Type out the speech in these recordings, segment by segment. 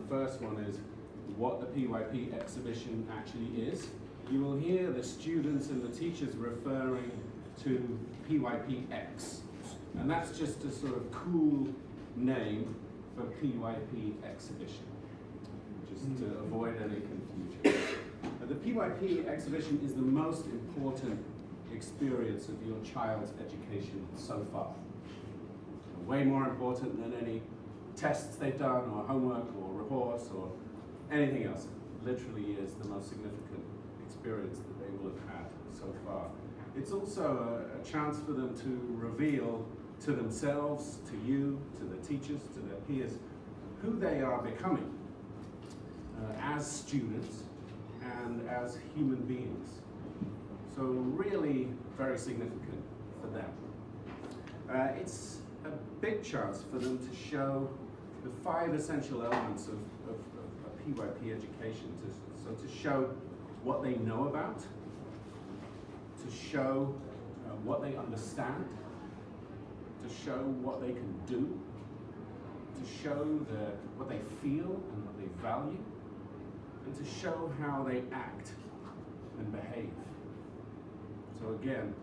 first one is what the PYP exhibition actually is. You will hear the students and the teachers referring to PYPx, and that's just a sort of cool name for PYP exhibition, just to avoid any confusion. The PYP exhibition is the most important experience of your child's education so far. Way more important than any tests they've done, or homework, or reports, or anything else. It literally is the most significant experience that they will have had so far. It's also a chance for them to reveal to themselves, to you, to the teachers, to their peers, who they are becoming as students and as human beings. So really very significant for them. It's a big chance for them to show the 5 essential elements of PYP education. So to show what they know about, to show what they understand, to show what they can do, to show what they feel and what they value, and to show how they act and behave. So again,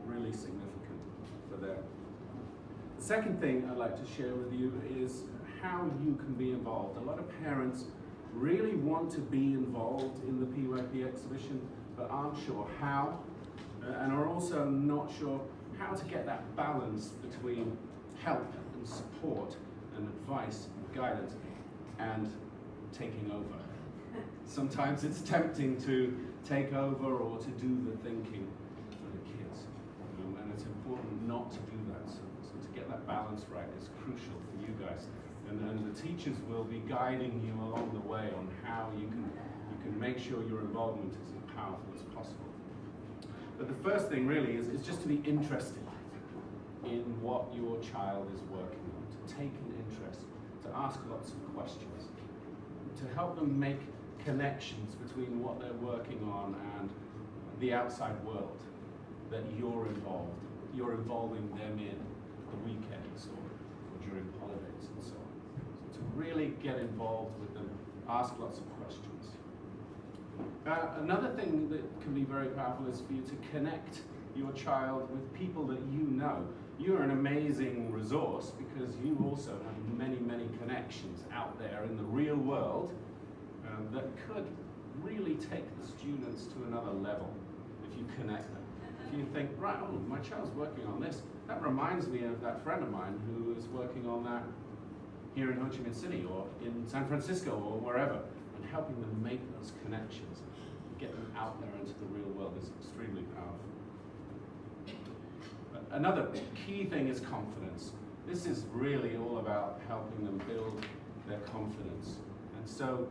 really significant for them. The second thing I'd like to share with you is how you can be involved. A lot of parents really want to be involved in the PYP exhibition, but aren't sure how, and are also not sure how to get that balance between help and support and advice and guidance and taking over. Sometimes it's tempting to take over or to do the thinking for the kids, and it's important not to do that. So to get that balance right is crucial for you guys, and the teachers will be guiding you along the way on how you can make sure your involvement is as powerful as possible. But the first thing really is just to be interested in what your child is working on, to take an interest, to ask lots of questions, to help them make connections between what they're working on and the outside world that you're involving them in the weekends or during holidays and so on. So to really get involved with them, ask lots of questions. Another thing that can be very powerful is for you to connect your child with people that you know. You're an amazing resource because you also have many, many connections out there in the real world that could really take the students to another level if you connect them. If you think, right, oh, my child's working on this, that reminds me of that friend of mine who is working on that here in Ho Chi Minh City or in San Francisco or wherever, and helping them make those connections, get them out there into the real world is extremely powerful. Another key thing is confidence. This is really all about helping them build their confidence. And so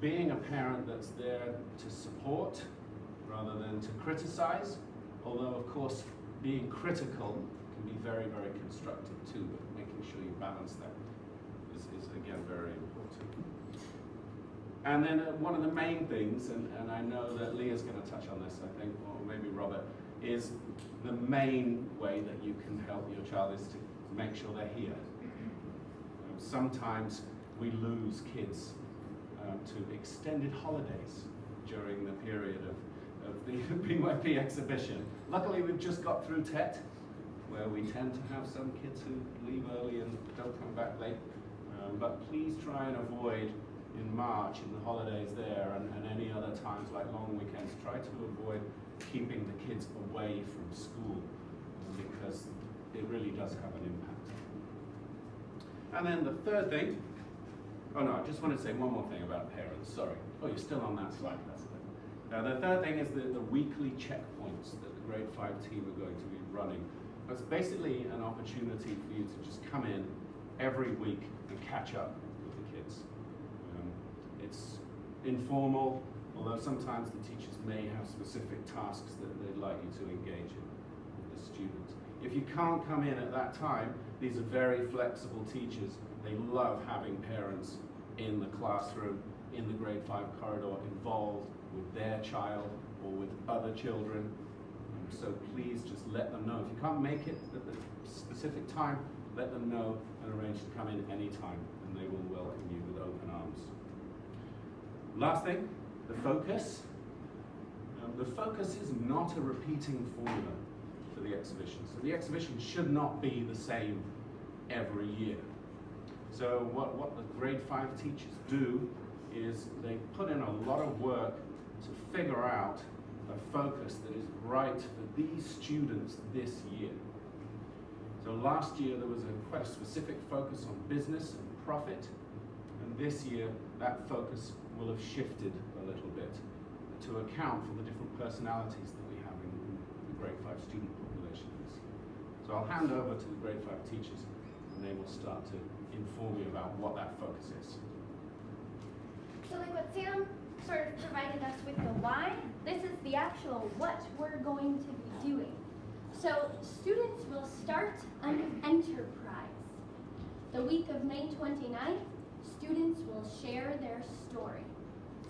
being a parent that's there to support rather than to criticize, although of course being critical can be very, very constructive too, but making sure you balance that is again very important. And then one of the main things, and I know that Leah's going to touch on this, I think, or maybe Robert, is the main way that you can help your child is to make sure they're here. Sometimes we lose kids to extended holidays during the period of the PYP exhibition. Luckily, we've just got through TET, where we tend to have some kids who leave early and don't come back late. But please try and avoid in March, in the holidays there, and any other times like long weekends, try to avoid keeping the kids away from school because it really does have an impact. And then the third thing, oh no, I just want to say one more thing about parents, sorry. Oh, you're still on that slide, that's it. The third thing is the weekly checkpoints that the grade 5 team are going to be running. That's basically an opportunity for you to just come in every week and catch up with the kids. It's informal, although sometimes the teachers may have specific tasks that they'd like you to engage in with the students. If you can't come in at that time, these are very flexible teachers. They love having parents in the classroom, in the grade 5 corridor, involved with their child or with other children. So please just let them know. If you can't make it at the specific time, let them know and arrange to come in any time, and they will welcome you with open arms. Last thing, the focus. The focus is not a repeating formula for the exhibition. So the exhibition should not be the same every year. So what the grade 5 teachers do is they put in a lot of work to figure out a focus that is right for these students this year. So last year there was quite a specific focus on business and profit, and this year that focus will have shifted a little bit to account for the different personalities that we have in the grade 5 student population this year. So I'll hand over to the grade 5 teachers and they will start to inform you about what that focus is. So like what Sam sort of provided us with the why, this is the actual what we're going to be doing. So students will start an enterprise. The week of May 29th, students will share their story.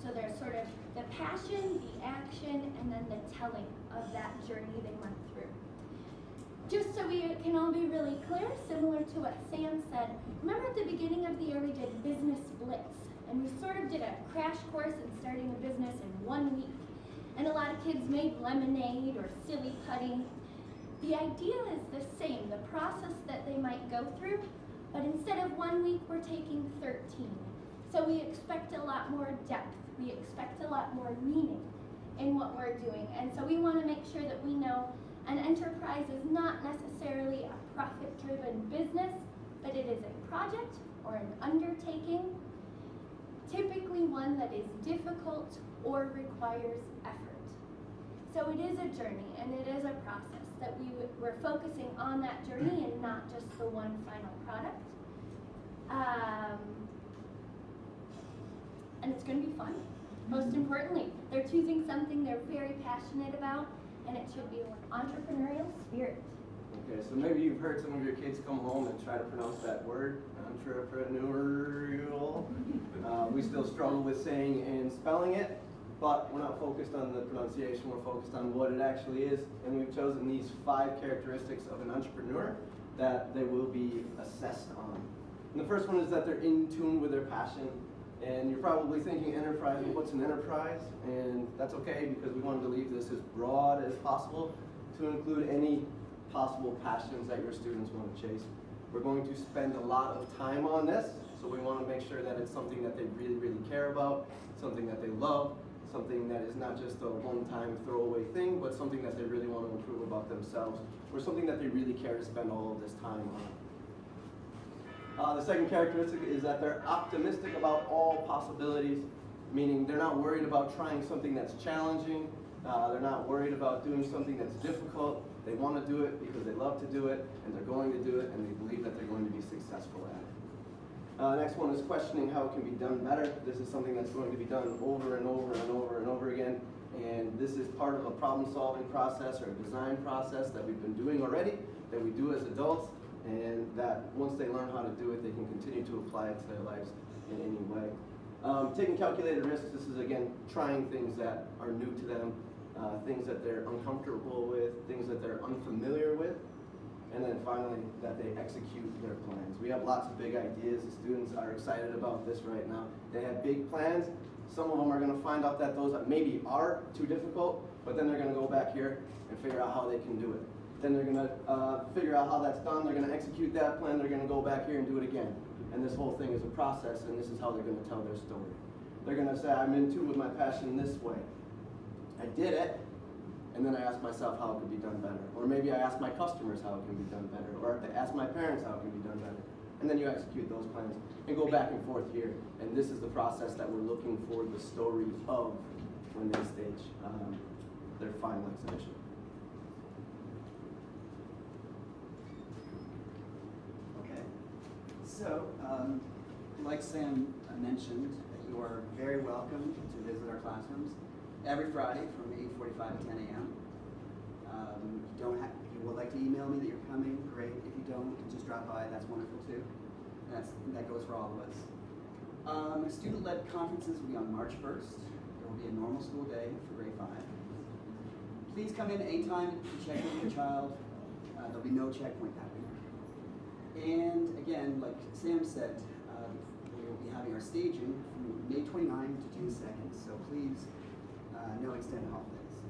So there's sort of the passion, the action, and then the telling of that journey they went through. Just so we can all be really clear, similar to what Sam said, remember at the beginning of the year we did Business Blitz, and we sort of did a crash course in starting a business in 1 week. And a lot of kids made lemonade or silly putty. The idea is the same, the process that they might go through, but instead of 1 week, we're taking 13. So we expect a lot more depth. We expect a lot more meaning in what we're doing. And so we want to make sure that we know an enterprise is not necessarily a profit-driven business, but it is a project or an undertaking, typically one that is difficult or requires effort. So it is a journey and it is a process that we're focusing on that journey and not just the one final product. And it's going to be fun. Most importantly, they're choosing something they're very passionate about, and it should be an entrepreneurial spirit. Okay, so maybe you've heard some of your kids come home and try to pronounce that word, entrepreneurial. We still struggle with saying and spelling it, but we're not focused on the pronunciation, we're focused on what it actually is, and we've chosen these 5 characteristics of an entrepreneur that they will be assessed on. And the first one is that they're in tune with their passion. And you're probably thinking enterprise, well, what's an enterprise? And that's okay because we wanted to leave this as broad as possible to include any possible passions that your students want to chase. We're going to spend a lot of time on this, so we want to make sure that it's something that they really, really care about, something that they love, something that is not just a one-time throwaway thing, but something that they really want to improve about themselves, or something that they really care to spend all of this time on. The second characteristic is that they're optimistic about all possibilities, meaning they're not worried about trying something that's challenging, they're not worried about doing something that's difficult. They want to do it because they love to do it, and they're going to do it, and they believe that they're going to be successful at it. Next one is questioning how it can be done better. This is something that's going to be done over and over and over and over again, and this is part of a problem-solving process or a design process that we've been doing already, that we do as adults, and that once they learn how to do it, they can continue to apply it to their lives in any way. Taking calculated risks, this is again trying things that are new to them, things that they're uncomfortable with, things that they're unfamiliar with, and then finally that they execute their plans. We have lots of big ideas. The students are excited about this right now. They have big plans. Some of them are going to find out that those maybe are too difficult, but then they're going to go back here and figure out how they can do it. Then they're going to figure out how that's done. They're going to execute that plan. They're going to go back here and do it again. And this whole thing is a process, and this is how they're going to tell their story. They're going to say, I'm in tune with my passion this way. I did it, and then I asked myself how it could be done better. Or maybe I asked my customers how it can be done better. Or I asked my parents how it can be done better. And then you execute those plans and go back and forth here. And this is the process that we're looking for the story of when they stage their final exhibition. So, like Sam mentioned, you are very welcome to visit our classrooms every Friday from 8:45 to 10 a.m. If you would like to email me that you're coming, great. If you don't, just drop by. That's wonderful too. That goes for all of us. Student-led conferences will be on March 1st. There will be a normal school day for grade 5. Please come in anytime to check with your child. There'll be no checkpoint happening. And again, like Sam said, we we'll be having our staging from May 29th to June 2nd, so please, no extended holidays.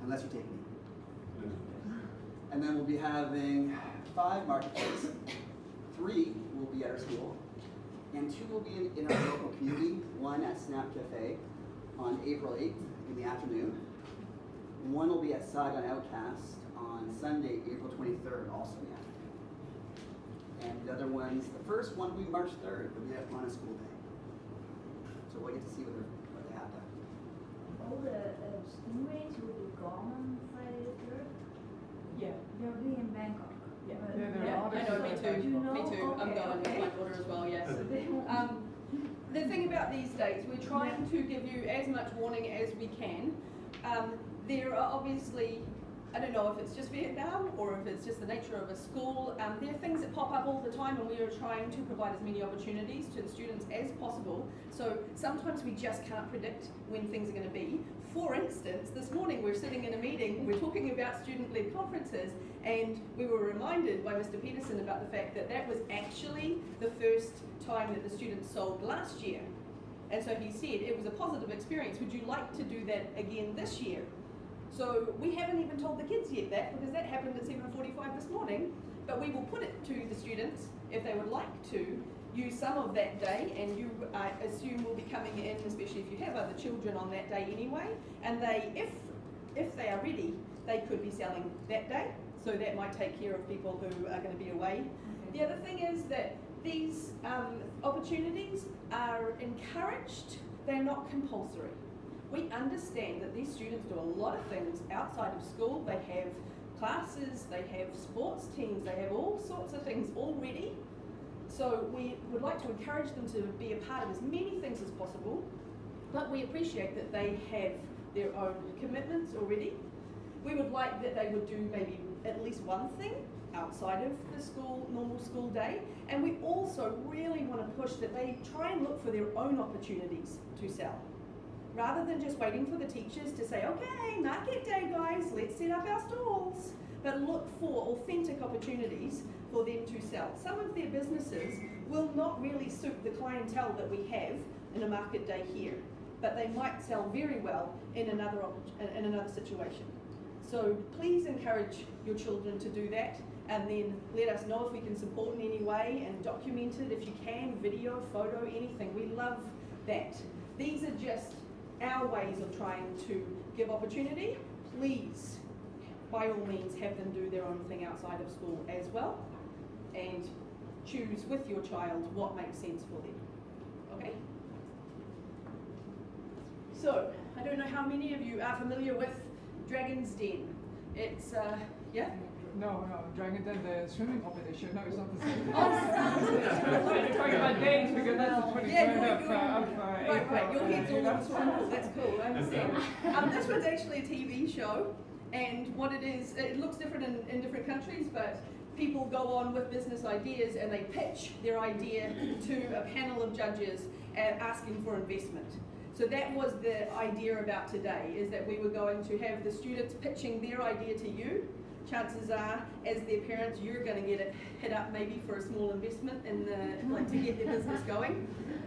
Unless you take me. And then we'll be having 5 marketplaces. 3 will be at our school, and 2 will be in our local community, 1 at Snap Cafe on April 8th in the afternoon. 1 will be at Saigon Outcast on Sunday, April 23rd, also in the afternoon. And the other ones, the first one will be March 3rd, will be on a school day. So we'll get to see what they have there. All the students will be gone on Friday the 3rd. Yeah. They'll be in Bangkok. Yeah. But- Yeah, I know, me too. You know? Me too. I'm Okay, going okay. with my daughter as well, yes. So they won't- The thing about these dates, we're trying to give you as much warning as we can. There are obviously, I don't know if it's just Vietnam or if it's just the nature of a school, there are things that pop up all the time, and we are trying to provide as many opportunities to the students as possible. So sometimes we just can't predict when things are going to be. For instance, this morning we're sitting in a meeting, we're talking about student-led conferences, and we were reminded by Mr. Peterson about the fact that that was actually the first time that the students sold last year. And so he said it was a positive experience. Would you like to do that again this year? So we haven't even told the kids yet that, because that happened at 7:45 this morning, but we will put it to the students if they would like to use some of that day, and you assume will be coming in, especially if you have other children on that day anyway, and they, if they are ready, they could be selling that day, so that might take care of people who are going to be away. Okay. The other thing is that these opportunities are encouraged, they're not compulsory. We understand that these students do a lot of things outside of school. They have classes, they have sports teams, they have all sorts of things already. So we would like to encourage them to be a part of as many things as possible, but we appreciate that they have their own commitments already. We would like that they would do maybe at least one thing outside of the school, normal school day, and we also really want to push that they try and look for their own opportunities to sell. Rather than just waiting for the teachers to say, okay, market day guys, let's set up our stalls, but look for authentic opportunities for them to sell. Some of their businesses will not really suit the clientele that we have in a market day here, but they might sell very well in another situation. So please encourage your children to do that, and then let us know if we can support in any way, and document it if you can, video, photo, anything. We love that. These are just our ways of trying to give opportunity. Please, by all means, have them do their own thing outside of school as well, and choose with your child what makes sense for them. Okay? So, I don't know how many of you are familiar with Dragon's Den. It's, yeah? No, Dragon Den, the swimming competition. No, it's not the same. Oh, We're talking about dates because that's the 23rd yeah, of April. right, your head's all on swirls, that's cool, I understand. This one's actually a TV show, and what it is, it looks different in different countries, but people go on with business ideas and they pitch their idea to a panel of judges asking for investment. So that was the idea about today, is that we were going to have the students pitching their idea to you. Chances are, as their parents, you're going to get it hit up maybe for a small investment in to get their business going.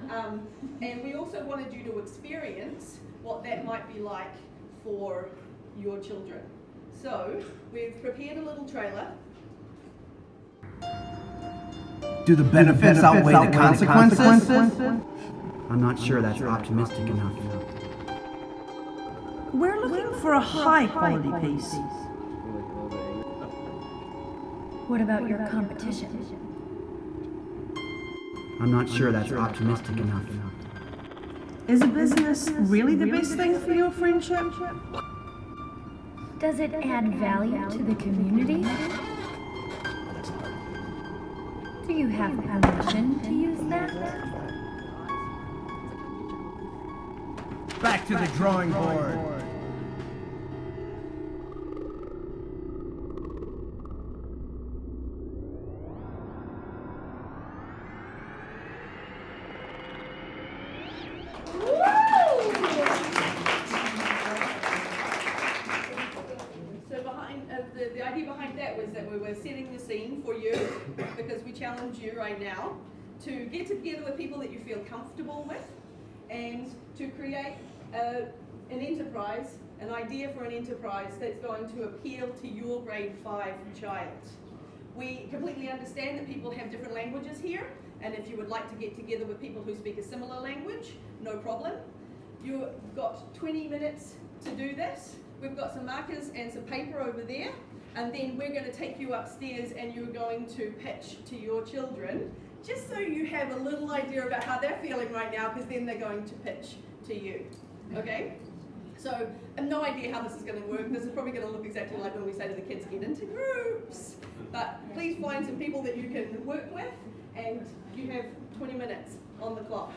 And we also wanted you to experience what that might be like for your children. So we've prepared a little trailer. Do the benefits outweigh the consequences? I'm not sure that's optimistic enough. We're looking for a high-quality piece. What about your competition? I'm not sure that's optimistic enough. Is a business really the best thing for your friendship? Does it add value to the community? Do you have permission to use that? Back to the drawing board. So the idea behind that was that we were setting the scene for you, because we challenge you right now to get together with people that you feel comfortable with and to create an enterprise, an idea for an enterprise that's going to appeal to your grade 5 child. We completely understand that people have different languages here, and if you would like to get together with people who speak a similar language, no problem. You've got 20 minutes to do this. We've got some markers and some paper over there, and then we're going to take you upstairs and you're going to pitch to your children, just so you have a little idea about how they're feeling right now, because then they're going to pitch to you, okay? So, I have no idea how this is going to work. This is probably going to look exactly like when we say to the kids, get into groups. But please find some people that you can work with, and you have 20 minutes on the clock.